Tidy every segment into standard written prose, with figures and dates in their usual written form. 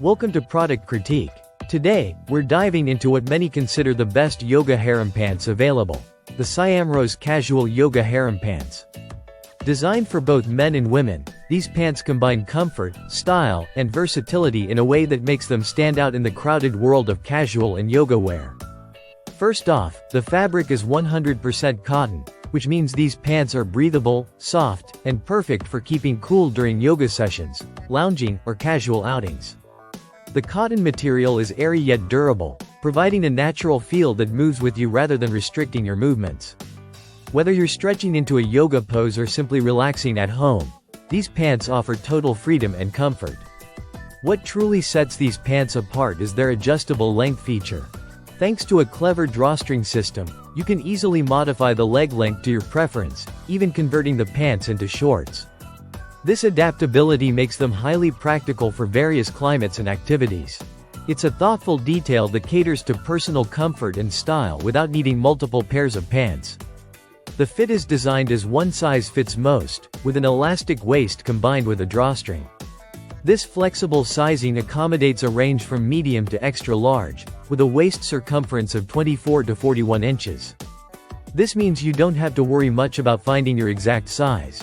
Welcome to Product Critique. Today, we're diving into what many consider the best yoga harem pants available. The Siamrose Casual Yoga Harem Pants. Designed for both men and women, these pants combine comfort, style, and versatility in a way that makes them stand out in the crowded world of casual and yoga wear. First off, the fabric is 100% cotton, which means these pants are breathable, soft, and perfect for keeping cool during yoga sessions, lounging, or casual outings. The cotton material is airy yet durable, providing a natural feel that moves with you rather than restricting your movements. Whether you're stretching into a yoga pose or simply relaxing at home, these pants offer total freedom and comfort. What truly sets these pants apart is their adjustable length feature. Thanks to a clever drawstring system, you can easily modify the leg length to your preference, even converting the pants into shorts. This adaptability makes them highly practical for various climates and activities. It's a thoughtful detail that caters to personal comfort and style without needing multiple pairs of pants. The fit is designed as one size fits most, with an elastic waist combined with a drawstring. This flexible sizing accommodates a range from medium to extra large, with a waist circumference of 24 to 41 inches. This means you don't have to worry much about finding your exact size.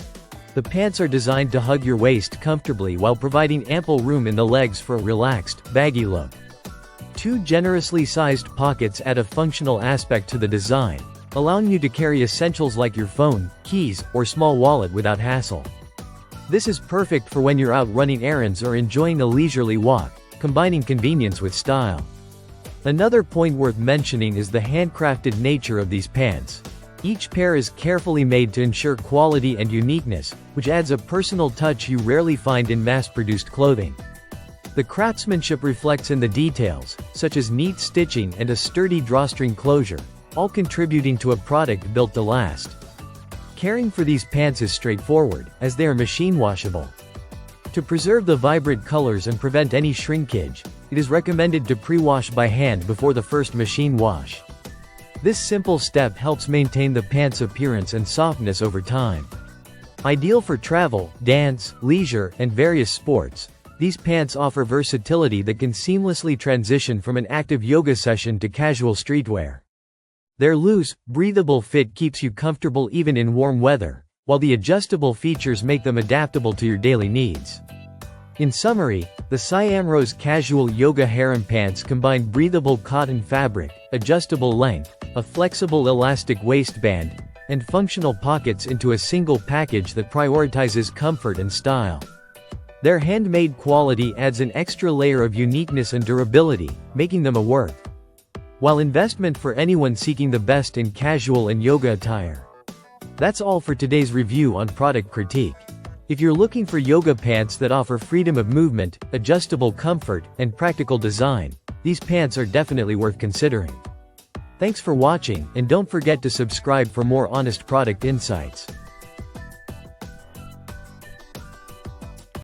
The pants are designed to hug your waist comfortably while providing ample room in the legs for a relaxed, baggy look. Two generously sized pockets add a functional aspect to the design, allowing you to carry essentials like your phone, keys, or small wallet without hassle. This is perfect for when you're out running errands or enjoying a leisurely walk, combining convenience with style. Another point worth mentioning is the handcrafted nature of these pants. Each pair is carefully made to ensure quality and uniqueness, which adds a personal touch you rarely find in mass-produced clothing. The craftsmanship reflects in the details, such as neat stitching and a sturdy drawstring closure, all contributing to a product built to last. Caring for these pants is straightforward, as they are machine washable. To preserve the vibrant colors and prevent any shrinkage, it is recommended to pre-wash by hand before the first machine wash. This simple step helps maintain the pants' appearance and softness over time. Ideal for travel, dance, leisure, and various sports, these pants offer versatility that can seamlessly transition from an active yoga session to casual streetwear. Their loose, breathable fit keeps you comfortable even in warm weather, while the adjustable features make them adaptable to your daily needs. In summary, the Siamrose Casual Yoga Harem Pants combine breathable cotton fabric, adjustable length, a flexible elastic waistband, and functional pockets into a single package that prioritizes comfort and style. Their handmade quality adds an extra layer of uniqueness and durability, making them a worth while investment for anyone seeking the best in casual and yoga attire. That's all for today's review on Product Critique. If you're looking for yoga pants that offer freedom of movement, adjustable comfort, and practical design, these pants are definitely worth considering. Thanks for watching, and don't forget to subscribe for more honest product insights.